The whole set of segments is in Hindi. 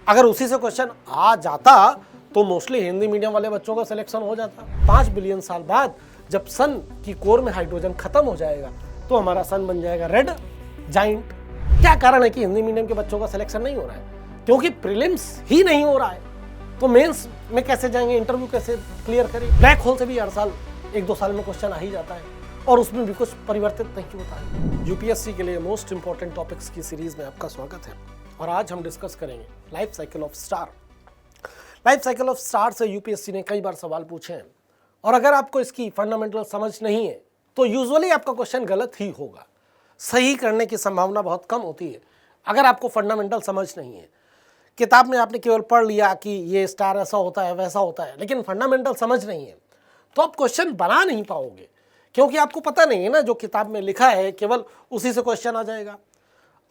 अगर उसी से क्वेश्चन आ जाता तो मोस्टली हिंदी मीडियम वाले बच्चों का सिलेक्शन हो जाता। 5 बिलियन साल बाद जब सन की कोर में हाइड्रोजन खत्म हो जाएगा तो हमारा सन बन जाएगा रेड जाइंट। क्या कारण है कि हिंदी मीडियम के बच्चों का सिलेक्शन नहीं हो रहा है? क्योंकि प्रीलिम्स ही नहीं हो रहा है, तो मेंस में कैसे जाएंगे, इंटरव्यू कैसे क्लियर करें? ब्लैक होल से भी हर साल 1-2 साल में क्वेश्चन आ ही जाता है और उसमें भी कुछ परिवर्तित नहीं होता है। यूपीएससी के लिए मोस्ट इंपॉर्टेंट टॉपिक्स की सीरीज में आपका स्वागत है और आज हम डिस्कस करेंगे life cycle of star. Life cycle of star से यूपीएससी ने कई बार सवाल पूछे हैं और अगर आपको इसकी फंडामेंटल समझ नहीं है तो यूजुअली आपका क्वेश्चन गलत ही होगा। सही करने की संभावना बहुत कम होती है अगर आपको फंडामेंटल समझ नहीं है। किताब में आपने केवल पढ़ लिया कि ये स्टार ऐसा होता है वैसा होता है, लेकिन फंडामेंटल समझ नहीं है तो आप क्वेश्चन बना नहीं पाओगे, क्योंकि आपको पता नहीं है ना जो किताब में लिखा है केवल उसी से क्वेश्चन आ जाएगा।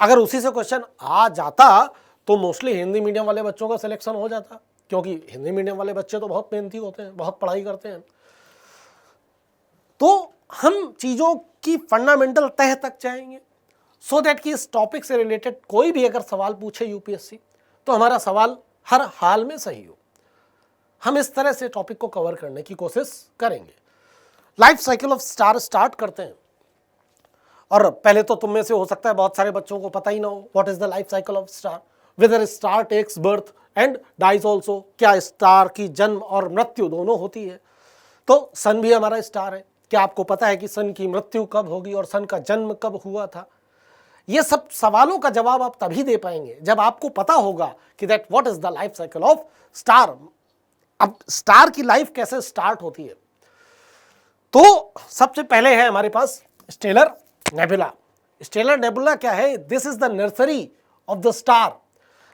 अगर उसी से क्वेश्चन आ जाता तो मोस्टली हिंदी मीडियम वाले बच्चों का सिलेक्शन हो जाता, क्योंकि हिंदी मीडियम वाले बच्चे तो बहुत मेहनती होते हैं, बहुत पढ़ाई करते हैं। तो हम चीज़ों की फंडामेंटल तह तक जाएंगे सो दैट कि इस टॉपिक से रिलेटेड कोई भी अगर सवाल पूछे यूपीएससी तो हमारा सवाल हर हाल में सही हो। हम इस तरह से टॉपिक को कवर करने की कोशिश करेंगे। Life cycle of star start करते हैं। और पहले तो तुम में से हो सकता है बहुत सारे बच्चों को पता ही ना हो what is the life cycle of star, whether star takes birth and dies also. क्या स्टार की जन्म और मृत्यु दोनों होती है? तो सन भी हमारा स्टार है। क्या आपको पता है कि सन की मृत्यु कब होगी और सन का जन्म कब हुआ था? ये सब सवालों का जवाब आप तभी दे पाएंगे जब आपको पता होगा कि that what is the life cycle of star. अब स्टार की लाइफ कैसे स्टार्ट होती है? तो सबसे पहले है हमारे पास स्टेलर नेबुला। स्टेलर नेबुला क्या है? This is the nursery of the star.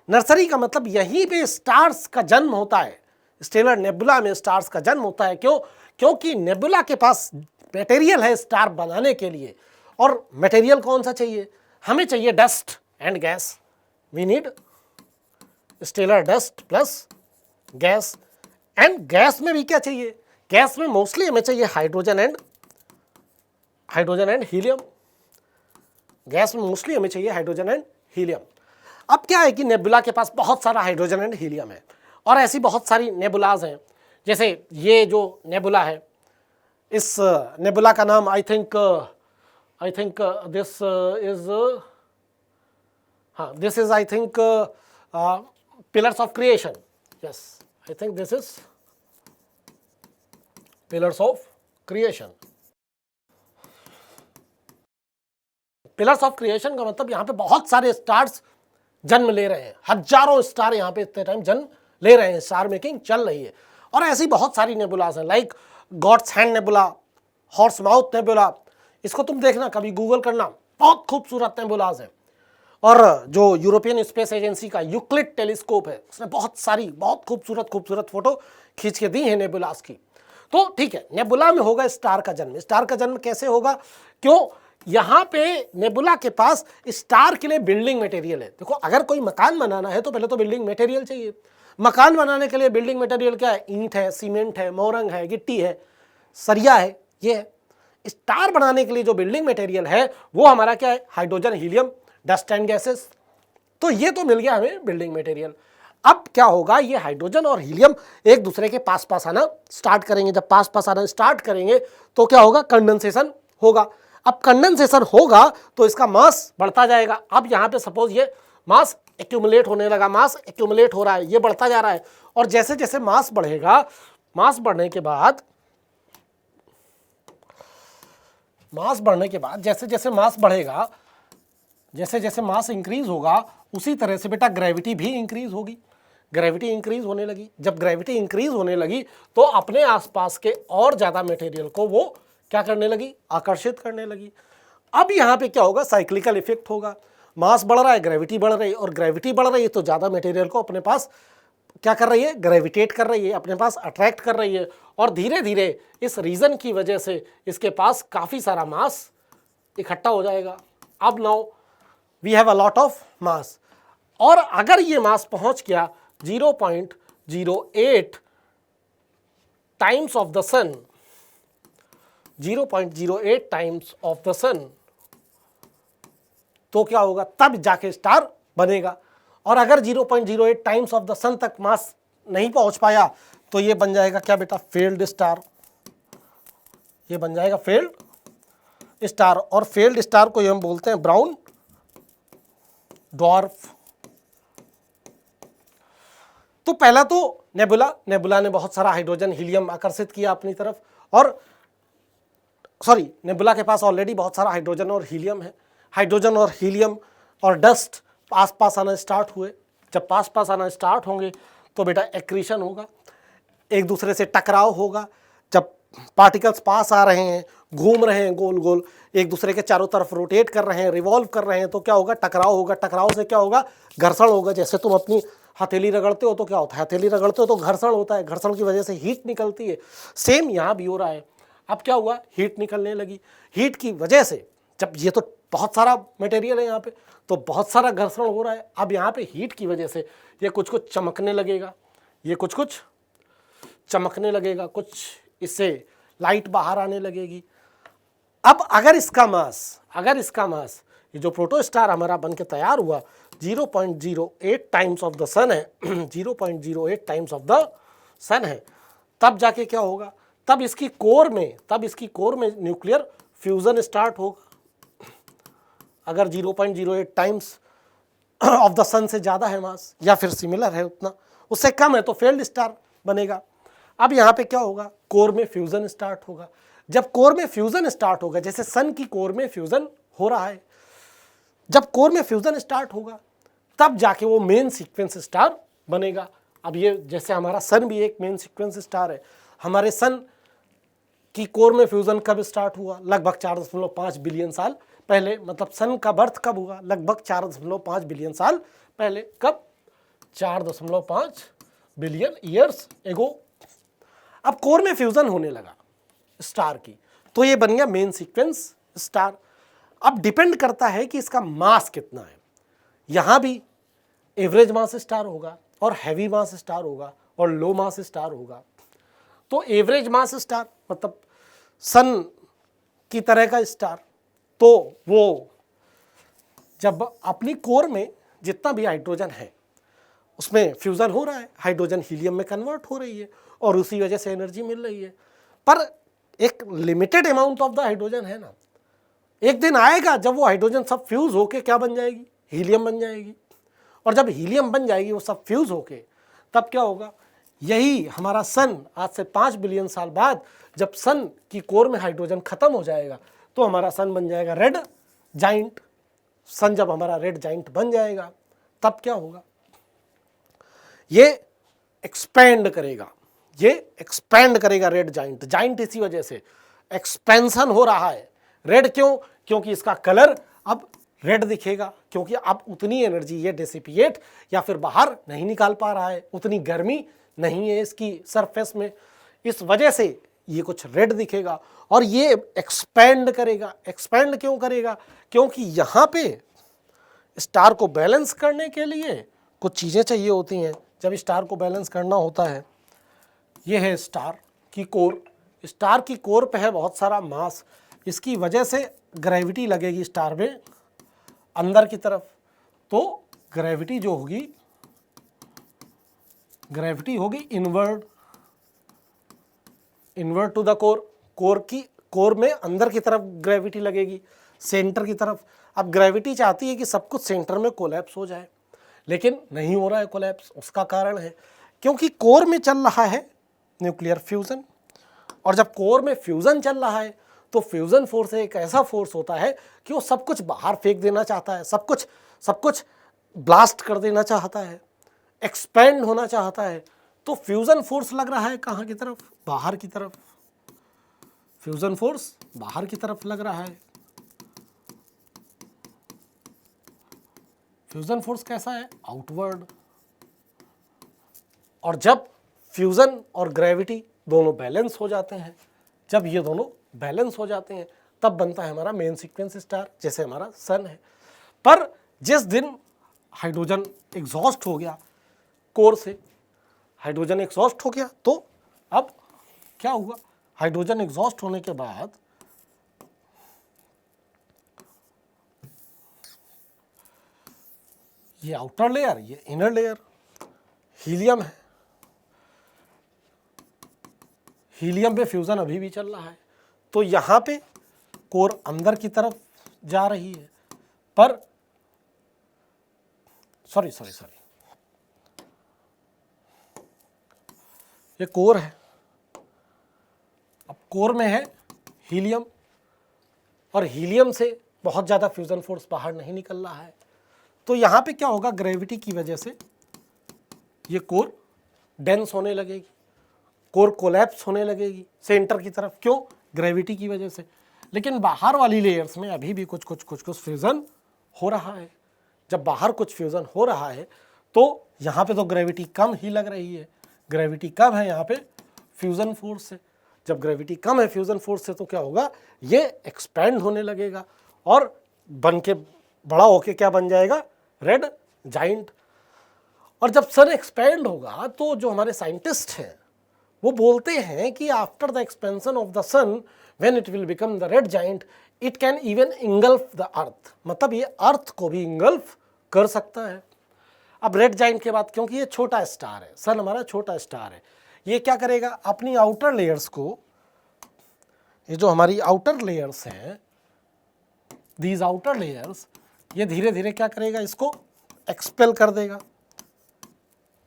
Nursery का मतलब यहीं पे स्टार्स का जन्म होता है। स्टेलर नेबुला में स्टार्स का जन्म होता है। क्यों? क्योंकि नेबुला के पास मटेरियल है स्टार बनाने के लिए। और मटेरियल कौन सा चाहिए? हमें चाहिए dust and gas. We need stellar dust plus gas. And gas में भी क्या चाहिए? गैस में मोस्टली हमें चाहिए हाइड्रोजन एंड हीलियम। गैस में मोस्टली हमें चाहिए हाइड्रोजन एंड हीलियम। अब क्या है कि नेबुला के पास बहुत सारा हाइड्रोजन एंड हीलियम है और ऐसी बहुत सारी नेबुलाज हैं। जैसे ये जो नेबुला है, इस नेबुला का नाम I think this is I think pillars of creation. Yes, I think this is pillars of creation. Pillars of creation का मतलब यहाँ पे बहुत सारे स्टार्स जन्म ले रहे हैं। हजारों स्टार यहाँ पे इतने टाइम जन्म ले रहे हैं, स्टार मेकिंग चल रही है। और ऐसी बहुत सारी नेबुलास हैं, like God's hand nebula, horse mouth nebula. इसको तुम देखना, कभी गूगल करना, बहुत खूबसूरत नेबुलास हैं। और जो यूरोपियन स्पेस एजेंसी का यूक्लिड टेलीस्कोप है उसने बहुत खूबसूरत फोटो खींच के दी है नेबुलास की। तो ठीक है, नेबुला में होगा स्टार का जन्म। स्टार का जन्म कैसे होगा? क्यों? यहाँ पे नेबुला के पास स्टार के लिए बिल्डिंग मटेरियल है। देखो, अगर कोई मकान बनाना है तो पहले तो बिल्डिंग मटेरियल चाहिए। मकान बनाने के लिए बिल्डिंग मटेरियल क्या है? ईंट है, सीमेंट है, मोरंग है, गिट्टी है, सरिया है, ये है। स्टार बनाने के लिए जो बिल्डिंग मटेरियल है वो हमारा क्या है? Hydrogen, helium, dust and gases. तो ये तो मिल गया हमें बिल्डिंग मटेरियल। अब क्या होगा? ये हाइड्रोजन और हीलियम एक दूसरे के पास पास आना स्टार्ट करेंगे। जब पास पास आना स्टार्ट करेंगे तो क्या होगा? कंडेंसेशन होगा। अब कंडेंसेशन होगा तो इसका मास बढ़ता जाएगा। अब यहाँ पे सपोज ये मास एक्यूमुलेट होने लगा, मास एक्यूमुलेट हो रहा है, ये बढ़ता जा रहा है। और जैसे जैसे मास बढ़ेगा, मास बढ़ने के बाद जैसे जैसे मास बढ़ेगा, जैसे जैसे मास इंक्रीज होगा, उसी तरह से बेटा ग्रेविटी भी इंक्रीज होगी। ग्रेविटी इंक्रीज होने लगी। जब ग्रेविटी इंक्रीज होने लगी तो अपने आसपास के और ज़्यादा मटेरियल को वो क्या करने लगी? आकर्षित करने लगी। अब यहाँ पे क्या होगा? साइक्लिकल इफेक्ट होगा। मास बढ़ रहा है, ग्रेविटी बढ़ रही है, और ग्रेविटी बढ़ रही है तो ज़्यादा मटेरियल को अपने पास क्या कर रही है? ग्रेविटेट कर रही है, अपने पास अट्रैक्ट कर रही है। और धीरे धीरे इस रीजन की वजह से इसके पास काफ़ी सारा मास इकट्ठा हो जाएगा। अब now we have a lot of mass. और अगर ये मास पहुंच गया 0.08 times of the sun, 0.08 times of the sun, तो क्या होगा? तब जाके स्टार बनेगा। और अगर 0.08 टाइम्स ऑफ द सन तक मास नहीं पहुंच पाया तो ये बन जाएगा क्या बेटा, फेल्ड स्टार। ये बन जाएगा फेल्ड स्टार, और फेल्ड स्टार को हम बोलते हैं ब्राउन ड्वार्फ। तो पहला तो नेबुला ने बहुत सारा हाइड्रोजन हीलियम आकर्षित किया अपनी तरफ, और सॉरी, नेबुला के पास ऑलरेडी बहुत सारा हाइड्रोजन और हीलियम है। हाइड्रोजन और हीलियम और डस्ट पास पास आना स्टार्ट हुए। जब पास पास आना स्टार्ट होंगे तो बेटा एक्रीशन होगा, एक दूसरे से टकराव होगा। जब पार्टिकल्स पास आ रहे हैं, घूम रहे हैं गोल गोल, एक दूसरे के चारों तरफ रोटेट कर रहे हैं, रिवॉल्व कर रहे हैं, तो क्या होगा, टकराव होगा। टकराव से क्या होगा, घर्षण होगा। जैसे तुम अपनी हथेली रगड़ते हो तो क्या होता है, हथेली रगड़ते हो तो घर्षण होता है, घर्षण की वजह से हीट निकलती है। सेम यहाँ भी हो रहा है। अब क्या हुआ, हीट निकलने लगी। हीट की वजह से, जब ये तो बहुत सारा मटेरियल है यहाँ पे, तो बहुत सारा घर्षण हो रहा है। अब यहाँ पे हीट की वजह से ये कुछ कुछ चमकने लगेगा, ये कुछ कुछ चमकने लगेगा, कुछ इससे लाइट बाहर आने लगेगी। अब अगर इसका मास ये जो प्रोटोस्टार हमारा बन के तैयार हुआ 0.08 टाइम्स ऑफ द सन है 0.08 टाइम्स ऑफ द सन है, तब जाके क्या होगा, तब इसकी कोर में न्यूक्लियर फ्यूजन स्टार्ट होगा। अगर 0.08 टाइम्स ऑफ द सन से ज़्यादा है मास, या फिर सिमिलर है उतना, उससे कम है तो फेल्ड स्टार बनेगा। अब यहाँ पे क्या होगा, कोर में फ्यूजन स्टार्ट होगा। जब कोर में फ्यूजन स्टार्ट होगा, जैसे सन की कोर में फ्यूजन हो रहा है, जब कोर में फ्यूजन स्टार्ट होगा तब जाके वो मेन सीक्वेंस स्टार बनेगा। अब ये जैसे हमारा सन भी एक मेन सीक्वेंस स्टार है, हमारे सन की कोर में फ्यूजन कब स्टार्ट हुआ, लगभग 4.5 बिलियन साल पहले। मतलब सन का बर्थ कब हुआ, लगभग 4.5 बिलियन साल पहले। कब, 4.5 बिलियन ईयर्स एगो। अब कोर में फ्यूजन होने लगा स्टार की, तो ये बन गया मेन सीक्वेंस स्टार। अब डिपेंड करता है कि इसका मास कितना है। यहां भी एवरेज मास स्टार होगा, और हैवी मास स्टार होगा, और लो मास स्टार होगा। तो एवरेज मास स्टार मतलब सन की तरह का स्टार, तो वो जब अपनी कोर में जितना भी हाइड्रोजन है उसमें फ्यूजन हो रहा है, हाइड्रोजन हीलियम में कन्वर्ट हो रही है, और उसी वजह से एनर्जी मिल रही है। पर एक limited amount of the hydrogen है ना, एक दिन आएगा जब वो हाइड्रोजन सब फ्यूज होके क्या बन जाएगी, हीलियम बन जाएगी। और जब हीलियम बन जाएगी वो सब फ्यूज होके, तब क्या होगा, यही हमारा सन आज से 5 बिलियन साल बाद जब सन की कोर में हाइड्रोजन खत्म हो जाएगा तो हमारा सन बन जाएगा रेड जाइंट। सन जब हमारा रेड जाइंट बन जाएगा तब क्या होगा, ये एक्सपेंड करेगा रेड जाइंट। जाइंट इसी वजह से एक्सपेंशन हो रहा है। रेड क्यों, क्योंकि इसका कलर अब रेड दिखेगा, क्योंकि अब उतनी एनर्जी ये डिसिपिएट या फिर बाहर नहीं निकाल पा रहा है, उतनी गर्मी नहीं है इसकी सरफेस में, इस वजह से ये कुछ रेड दिखेगा। और ये एक्सपेंड करेगा। एक्सपेंड क्यों करेगा, क्योंकि यहाँ पे स्टार को बैलेंस करने के लिए कुछ चीज़ें चाहिए होती हैं। जब स्टार को बैलेंस करना होता है, ये है स्टार की कोर। स्टार की कोर पे है बहुत सारा मास, इसकी वजह से ग्रेविटी लगेगी स्टार में अंदर की तरफ। तो ग्रेविटी जो होगी, ग्रेविटी होगी inward to the core. Core में अंदर की तरफ ग्रेविटी लगेगी, सेंटर की तरफ। अब ग्रेविटी चाहती है कि सब कुछ सेंटर में कोलैप्स हो जाए, लेकिन नहीं हो रहा है कोलैप्स। उसका कारण है क्योंकि कोर में चल रहा है न्यूक्लियर फ्यूजन, और जब कोर में फ्यूजन चल रहा है तो फ्यूजन फोर्स एक ऐसा फोर्स होता है कि वो सब कुछ बाहर फेंक देना चाहता है, सब कुछ ब्लास्ट कर देना चाहता है, एक्सपेंड होना चाहता है। तो फ्यूजन फोर्स लग रहा है कहाँ की तरफ, बाहर की तरफ। फ्यूजन फोर्स बाहर की तरफ लग रहा है। फ्यूजन फोर्स कैसा है, आउटवर्ड। और जब फ्यूजन और ग्रेविटी दोनों बैलेंस हो जाते हैं, जब ये दोनों बैलेंस हो जाते हैं, तब बनता है हमारा मेन सीक्वेंस स्टार, जैसे हमारा सन है। पर जिस दिन हाइड्रोजन एग्जॉस्ट हो गया कोर से, हाइड्रोजन एग्जॉस्ट हो गया, तो अब क्या हुआ, हाइड्रोजन एग्जॉस्ट होने के बाद ये आउटर लेयर, ये इनर लेयर, हीलियम है, हीलियम पे फ्यूजन अभी भी चल रहा है। तो यहां पे कोर अंदर की तरफ जा रही है, पर सॉरी ये कोर है। अब कोर में है हीलियम, और हीलियम से बहुत ज़्यादा फ्यूज़न फोर्स बाहर नहीं निकल रहा है। तो यहाँ पे क्या होगा, ग्रेविटी की वजह से ये कोर डेंस होने लगेगी, कोर कोलैप्स होने लगेगी सेंटर की तरफ। क्यों? ग्रेविटी की वजह से। लेकिन बाहर वाली लेयर्स में अभी भी कुछ फ्यूज़न हो रहा है। जब बाहर कुछ फ्यूज़न हो रहा है तो यहाँ पे तो ग्रेविटी कम ही लग रही है, ग्रेविटी कम है यहाँ पे फ्यूज़न फोर्स से। जब ग्रेविटी कम है फ्यूज़न फोर्स से तो क्या होगा, ये एक्सपैंड होने लगेगा और बन के बड़ा होके क्या बन जाएगा, रेड जाइंट। और जब सन एक्सपैंड होगा तो जो हमारे साइंटिस्ट हैं वो बोलते हैं कि after the expansion of the sun when it will become the red giant it can even engulf the earth, मतलब ये अर्थ को भी इंगल्फ कर सकता है। अब रेड जाइंट के बाद, क्योंकि ये छोटा स्टार है, सन हमारा छोटा स्टार है, ये क्या करेगा, अपनी आउटर लेयर्स को, ये जो हमारी आउटर लेयर्स हैं, दीज आउटर लेयर्स, ये धीरे धीरे क्या करेगा, इसको एक्सपेल कर देगा।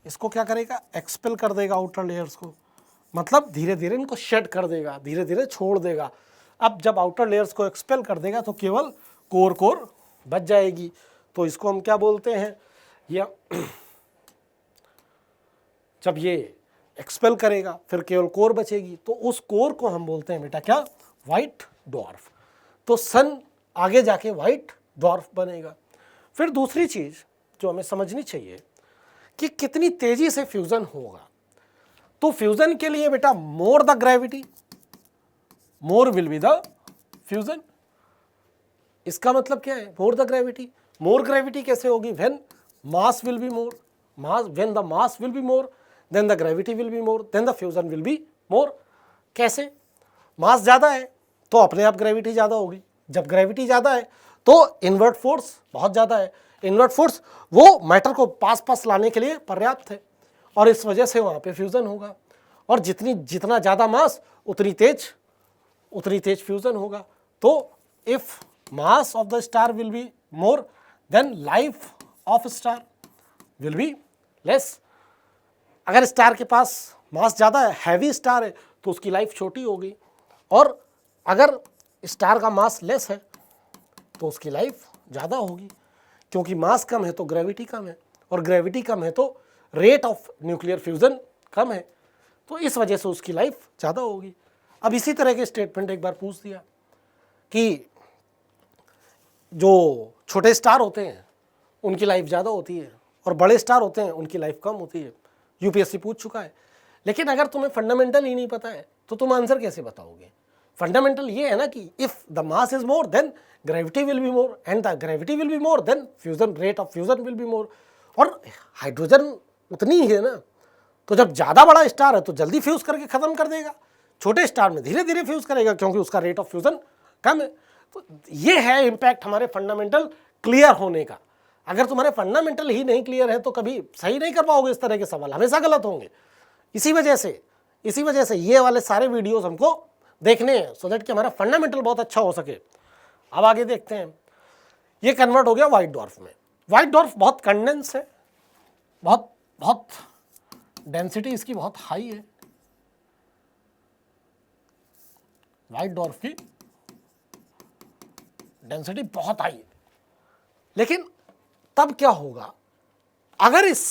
इसको क्या करेगा, एक्सपेल कर देगा आउटर लेयर्स को, मतलब धीरे धीरे इनको शेड कर देगा, धीरे धीरे छोड़ देगा। अब जब आउटर लेयर्स को एक्सपेल कर देगा तो केवल कोर बच जाएगी। तो इसको हम क्या बोलते हैं, या जब ये एक्सपेल करेगा फिर केवल कोर बचेगी, तो उस कोर को हम बोलते हैं बेटा क्या, व्हाइट डॉर्फ। तो सन आगे जाके व्हाइट डॉर्फ बनेगा। फिर दूसरी चीज जो हमें समझनी चाहिए कि कितनी तेजी से फ्यूजन होगा। तो फ्यूजन के लिए बेटा more the gravity more will be the fusion. इसका मतलब क्या है, more the gravity. More gravity कैसे होगी, when mass will be more, when the mass will be more than the gravity will be more than the fusion will be मोर। कैसे, मास ज़्यादा है तो अपने आप ग्रेविटी ज़्यादा होगी, जब ग्रेविटी ज़्यादा है तो इनवर्ट फोर्स बहुत ज़्यादा है, इनवर्ट फोर्स वो मैटर को पास लाने के लिए पर्याप्त है और इस वजह से वहाँ पे फ्यूज़न होगा। और जितना ज़्यादा मास उतनी तेज फ्यूज़न होगा। तो if mass of the star will be more than life of star will be less. अगर स्टार के पास मास ज़्यादा है, हैवी स्टार है, तो उसकी लाइफ छोटी होगी, और अगर स्टार का मास लेस है तो उसकी लाइफ ज़्यादा होगी, क्योंकि मास कम है तो ग्रेविटी कम है, और ग्रेविटी कम है तो रेट ऑफ न्यूक्लियर फ्यूज़न कम है, तो इस वजह से उसकी लाइफ ज़्यादा होगी। अब इसी तरह के स्टेटमेंट एक बार पूछ दिया कि जो छोटे स्टार होते हैं उनकी लाइफ ज़्यादा होती है और बड़े स्टार होते हैं उनकी लाइफ कम होती है, यूपीएससी पूछ चुका है। लेकिन अगर तुम्हें फंडामेंटल ही नहीं पता है तो तुम आंसर कैसे बताओगे। फंडामेंटल ये है ना कि if the mass is more than gravity will be more and the gravity will be more than fusion rate of fusion will be मोर। और हाइड्रोजन उतनी ही है ना, तो जब ज़्यादा बड़ा स्टार है तो जल्दी फ्यूज़ करके ख़त्म कर देगा, छोटे स्टार में धीरे धीरे फ्यूज़ करेगा क्योंकि उसका रेट ऑफ फ्यूज़न कम है। तो ये है इम्पैक्ट हमारे फंडामेंटल क्लियर होने का। अगर तुम्हारे फंडामेंटल ही नहीं क्लियर है तो कभी सही नहीं कर पाओगे, इस तरह के सवाल हमेशा गलत होंगे। इसी वजह से ये वाले सारे वीडियोस हमको देखने हैं, सो दैट कि हमारा फंडामेंटल बहुत अच्छा हो सके। अब आगे देखते हैं, ये कन्वर्ट हो गया व्हाइट डॉर्फ में। व्हाइट डॉर्फ बहुत कंडेंस है, बहुत डेंसिटी इसकी बहुत हाई है। व्हाइट डॉर्फ की डेंसिटी बहुत हाई है। लेकिन तब क्या होगा, अगर इस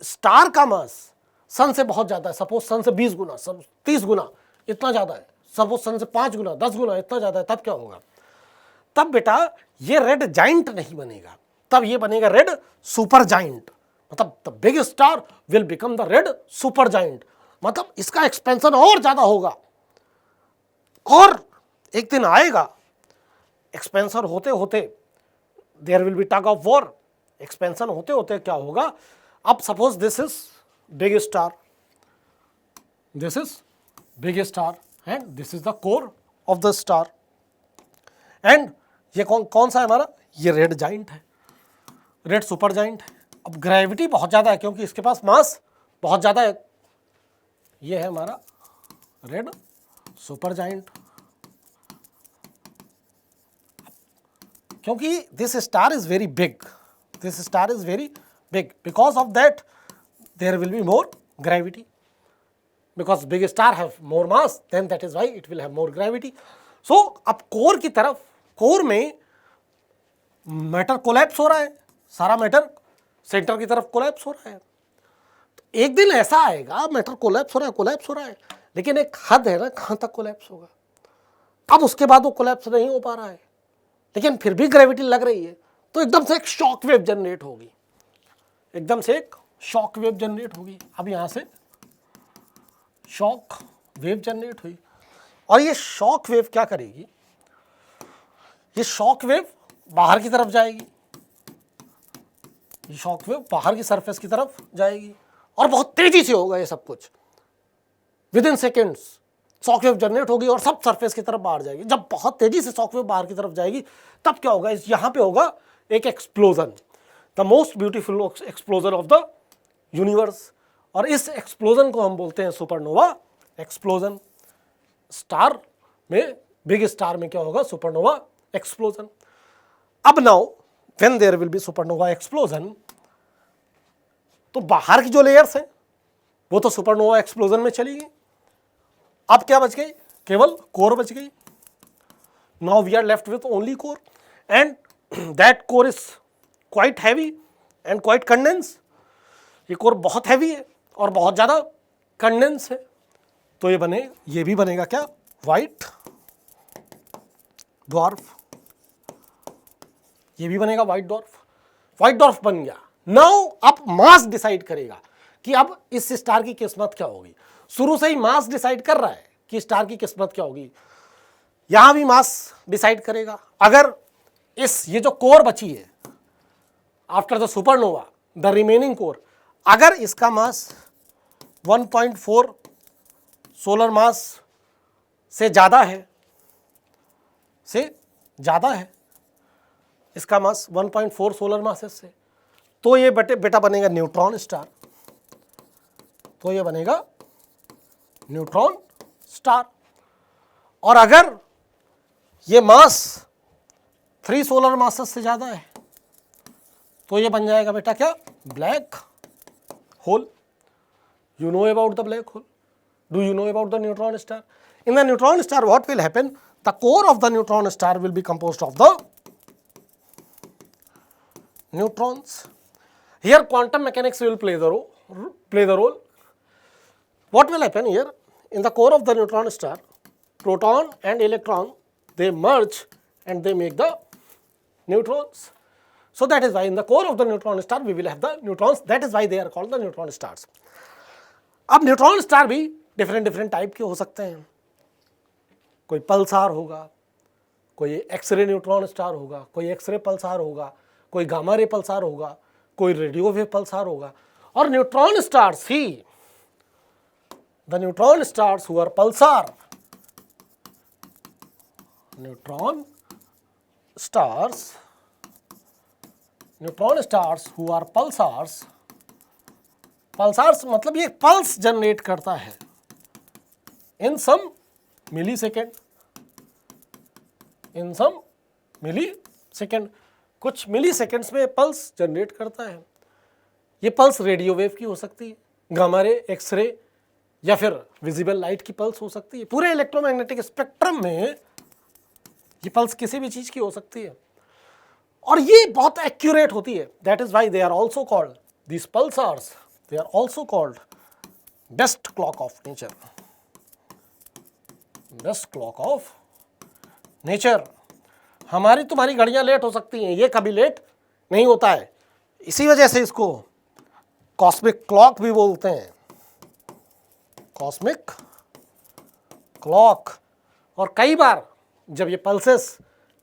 स्टार का मास सन से बहुत ज़्यादा है, सपोज सन से 20 गुना, 30 गुना इतना ज़्यादा है, सपोज सन से 5 गुना 10 गुना इतना ज़्यादा है, तब क्या होगा, तब बेटा ये रेड जाइंट नहीं बनेगा, तब ये बनेगा रेड सुपर जाइंट। मतलब the big star will become the red super giant, मतलब इसका एक्सपेंशन और ज़्यादा होगा। और एक दिन आएगा एक्सपेंशन होते होते there will be tug of war. Expansion होते होते क्या होगा, अब suppose this is big star, this is big star and this is the core of the star, and ये कौन सा है हमारा, ये रेड जाइंट है, रेड सुपर जाइंट है। अब ग्रेविटी बहुत ज़्यादा है क्योंकि इसके पास मास बहुत ज़्यादा है। ये है हमारा रेड सुपर जायंट। क्योंकि this star is very big, this star is very big, because of that there will be more gravity, because big star have more mass, then that is why it will have more gravity. So अब कोर की तरफ, कोर में मैटर कोलैप्स हो रहा है, सारा मैटर सेंटर की तरफ कोलैप्स हो रहा है। तो एक दिन ऐसा आएगा मैटर कोलैप्स हो रहा है, लेकिन एक हद है ना कहाँ तक कोलैप्स होगा। अब उसके बाद वो कोलैप्स नहीं हो पा रहा है, लेकिन फिर भी ग्रेविटी लग रही है, तो एकदम से एक शॉक वेव जनरेट होगी, एकदम से एक शॉक वेव जनरेट होगी। अब यहाँ से शॉक वेव जनरेट हुई, और ये शॉक वेव क्या करेगी, ये शॉक वेव बाहर की तरफ जाएगी, ये शॉक वेव बाहर की सरफेस की तरफ जाएगी, और बहुत तेजी से होगा ये सब कुछ, with in seconds shock wave generate होगी और सब सरफेस की तरफ बाहर जाएगी। जब बहुत तेजी से शॉक वेव बाहर की तरफ जाएगी तब क्या होगा, इस यहाँ पे होगा एक explosion, the most beautiful explosion of the universe, और इस एक्सप्लोजन को हम बोलते हैं सुपरनोवा एक्सप्लोजन। स्टार में, बिग स्टार में क्या होगा, सुपरनोवा एक्सप्लोजन। अब now when there will be supernova explosion, तो बाहर की जो लेयर्स हैं वो तो सुपरनोवा एक्सप्लोजन में चली गई। अब क्या बच गई, केवल कोर बच गई। Now we are left with only core, and that core is quite heavy and quite condense. ये कोर बहुत हैवी है और बहुत ज़्यादा कंडेंस है, तो ये भी बनेगा क्या, व्हाइट ड्वार्फ। ये भी बनेगा व्हाइट ड्वार्फ। व्हाइट ड्वार्फ बन गया। नाउ अब मास डिसाइड करेगा कि अब इस स्टार की किस्मत क्या होगी। शुरू से ही मास डिसाइड कर रहा है कि स्टार की किस्मत क्या होगी, यहां भी मास डिसाइड करेगा। अगर ये जो कोर बची है after the supernova, the remaining core, अगर इसका मास 1.4 सोलर मास से ज़्यादा है, इसका मास 1.4 सोलर मासेस से, तो ये बेटा बनेगा न्यूट्रॉन स्टार, तो ये बनेगा न्यूट्रॉन स्टार। और अगर ये मास 3 सोलर मासेस से ज़्यादा है तो ये बन जाएगा बेटा क्या, black hole. You know about the black hole? Do you know about the neutron star? In the neutron star, what will happen? The core of the neutron star will be composed of the neutrons. Here, quantum mechanics will play the role. What will happen here? In the core of the neutron star, proton and electron, they merge and they make the neutrons. So that is why in the core of the neutron star we will have the neutrons. That is why they are called the neutron stars. अब न्यूट्रॉन स्टार भी डिफरेंट टाइप के हो सकते हैं। कोई पल्सार होगा, कोई एक्सरे न्यूट्रॉन स्टार होगा, कोई एक्सरे पल्सार होगा, कोई गामा रे पल्सार होगा, कोई रेडियो वेव पल्सार होगा। और न्यूट्रॉन स्टार्स ही, the neutron stars who are pulsar, neutron stars who are pulsars, pulsars मतलब ये पल्स जनरेट करता है इन सम मिली सेकेंड, कुछ मिली सेकेंड्स में पल्स जनरेट करता है। ये पल्स रेडियो वेव की हो सकती है, गामा रे, एक्सरे या फिर विजिबल लाइट की पल्स हो सकती है। पूरे इलेक्ट्रोमैग्नेटिक स्पेक्ट्रम में ये पल्स किसी भी चीज की हो सकती है, और ये बहुत एक्यूरेट होती है। That is why they are also called, these pulsars, they are also called best clock of nature. Best clock of nature. हमारी तुम्हारी घड़ियां लेट हो सकती हैं, ये कभी लेट नहीं होता है, इसी वजह से इसको कॉस्मिक क्लॉक भी बोलते हैं, कॉस्मिक क्लॉक। और कई बार जब ये पल्सेस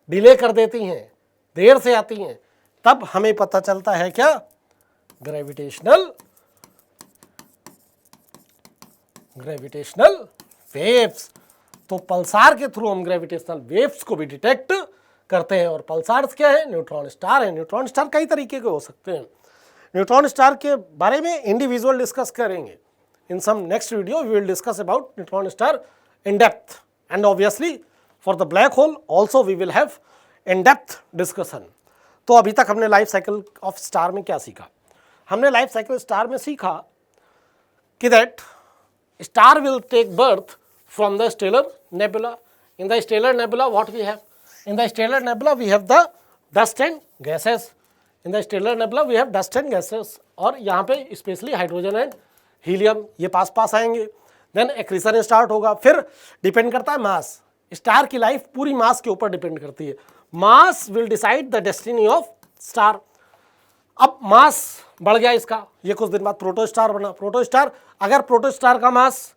डिले कर देती हैं, देर से आती हैं, तब हमें पता चलता है क्या, ग्रेविटेशनल वेव्स। तो पल्सार के थ्रू हम ग्रेविटेशनल वेव्स को भी डिटेक्ट करते हैं। और पल्सार्स क्या है, न्यूट्रॉन स्टार है। न्यूट्रॉन स्टार कई तरीके के हो सकते हैं। न्यूट्रॉन स्टार के बारे में इंडिविजुअल डिस्कस करेंगे। In some next video we will discuss about neutron star in depth, and obviously for the black hole also we will have in depth discussion. तो अभी तक हमने लाइफ साइकिल ऑफ स्टार में क्या सीखा? हमने लाइफ साइकिल स्टार में सीखा कि that star will take birth from the stellar nebula. In the stellar nebula what we have? In the stellar nebula we have the dust and gases. In the stellar nebula we have dust and gases, और यहाँ पे स्पेशली हाइड्रोजन एंड हीलियम ये पास पास आएंगे। देन एक्रीशन स्टार्ट होगा। फिर डिपेंड करता है मास। स्टार की लाइफ पूरी मास के ऊपर डिपेंड करती है। Mass will decide the destiny of star. अब मास बढ़ गया इसका, ये कुछ दिन बाद प्रोटोस्टार बना। प्रोटोस्टार, अगर प्रोटोस्टार का मास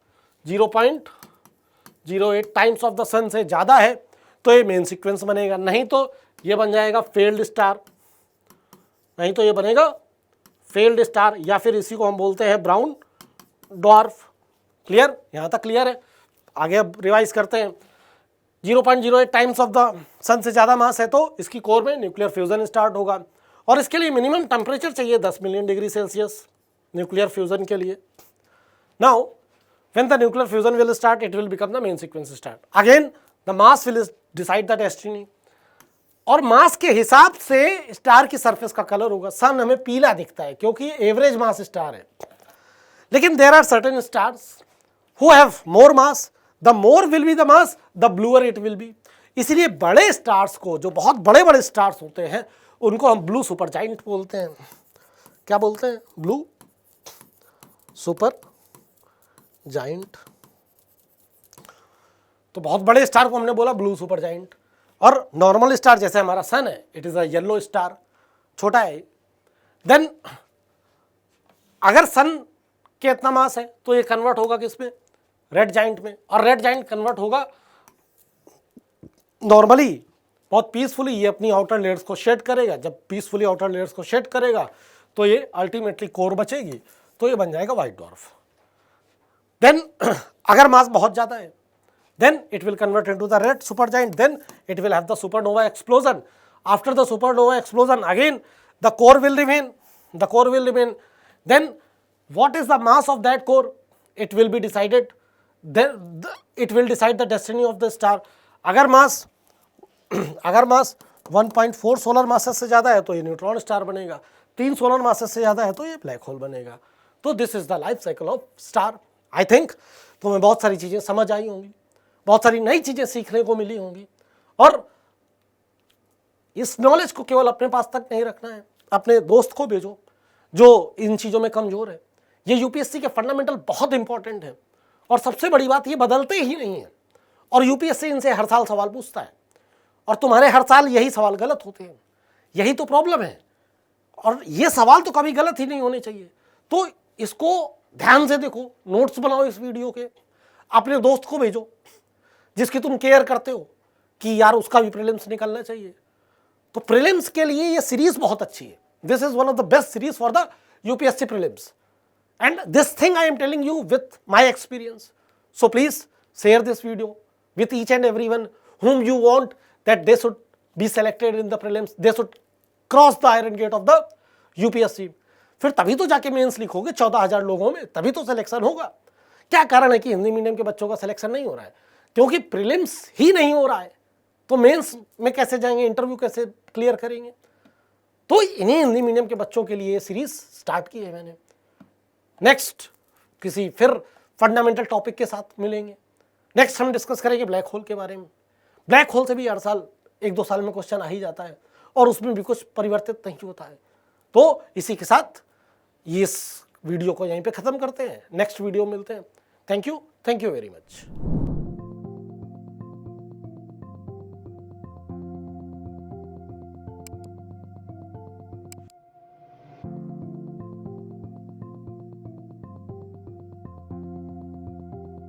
0.08 टाइम्स ऑफ द सन से ज़्यादा है तो ये मेन सीक्वेंस बनेगा, नहीं तो ये बन जाएगा फेल्ड स्टार, नहीं तो ये बनेगा फेल्ड स्टार, या फिर इसी को हम बोलते हैं ब्राउन ड्वार्फ। क्लियर? यहाँ तक क्लियर है? आगे अब रिवाइज करते हैं। 0.08 टाइम्स ऑफ द सन से ज़्यादा मास है तो इसकी कोर में न्यूक्लियर फ्यूजन स्टार्ट होगा, और इसके लिए मिनिमम टेम्परेचर चाहिए 10 million degree Celsius nuclear fusion के लिए। Now when the nuclear fusion will start it will become the main sequence star. Again the mass will decide the destiny, और मास के हिसाब से स्टार की सरफेस का कलर होगा। सन हमें पीला दिखता है क्योंकि एवरेज मास स्टार है, लेकिन there are certain stars who have more mass. The more will be the mass, the bluer it will be. इसलिए बड़े स्टार्स को, जो बहुत बड़े बड़े स्टार्स होते हैं, उनको हम ब्लू सुपर जाइंट बोलते हैं। क्या बोलते हैं? Blue super giant. तो बहुत बड़े स्टार को हमने बोला ब्लू सुपर जाइंट। और नॉर्मल स्टार जैसे हमारा सन है, it is a yellow star, छोटा है। देन अगर सन के इतना मास है तो ये कन्वर्ट होगा किसमें? रेड जाइंट में, और रेड जाइंट कन्वर्ट होगा नॉर्मली बहुत पीसफुली, ये अपनी आउटर लेयर्स को शेड करेगा। जब पीसफुली आउटर लेयर्स को शेड करेगा तो ये अल्टीमेटली कोर बचेगी, तो ये बन जाएगा व्हाइट डॉर्फ। देन अगर मास बहुत ज़्यादा है then it will convert into the red supergiant, then it will have the supernova explosion. After the supernova explosion, again the core will remain, then what is the mass of that core? It will be decided, then it will decide the destiny of the star. अगर मास 1.4 सोलर मासेस से ज़्यादा है तो ये न्यूट्रॉन स्टार बनेगा, 3 सोलर मासेस से ज़्यादा है तो ये ब्लैक होल बनेगा। तो this is the life cycle of star. I think तुम्हें बहुत सारी चीज़ें समझ आई होंगी, बहुत सारी नई चीज़ें सीखने को मिली होंगी, और इस नॉलेज को केवल अपने पास तक नहीं रखना है, अपने दोस्त को भेजो जो इन चीज़ों में कमज़ोर है। ये यूपीएससी के फंडामेंटल बहुत इंपॉर्टेंट है, और सबसे बड़ी बात ये बदलते ही नहीं है, और यूपीएससी इनसे हर साल सवाल पूछता है, और तुम्हारे हर साल यही सवाल गलत होते हैं। यही तो प्रॉब्लम है, और ये सवाल तो कभी गलत ही नहीं होने चाहिए। तो इसको ध्यान से देखो, नोट्स बनाओ इस वीडियो के, अपने दोस्त को भेजो जिसकी तुम केयर करते हो कि यार उसका भी प्रीलिम्स निकलना चाहिए। तो प्रीलिम्स के लिए ये सीरीज बहुत अच्छी है। This is one of the best series for the UPSC prelims, and this thing I am telling you with my experience. So please share this video with each and everyone whom you want that they should be selected in the prelims, they should cross the iron gate of the UPSC। फिर तभी तो जाके मेंस लिखोगे 14,000 लोगों में, तभी तो सिलेक्शन होगा। क्या कारण है कि हिंदी मीडियम के बच्चों का सिलेक्शन नहीं हो रहा है? क्योंकि प्रीलिम्स ही नहीं हो रहा है, तो मेंस में कैसे जाएंगे, इंटरव्यू कैसे क्लियर करेंगे? तो इन्हीं हिंदी मीडियम के बच्चों के लिए ये सीरीज स्टार्ट की है मैंने। नेक्स्ट किसी फिर फंडामेंटल टॉपिक के साथ मिलेंगे। नेक्स्ट हम डिस्कस करेंगे ब्लैक होल के बारे में। ब्लैक होल से भी हर साल 1-2 साल में क्वेश्चन आ ही जाता है, और उसमें भी कुछ परिवर्तित नहीं होता है। तो इसी के साथ इस वीडियो को यहीं पे ख़त्म करते हैं, नेक्स्ट वीडियो मिलते हैं। Thank you very much.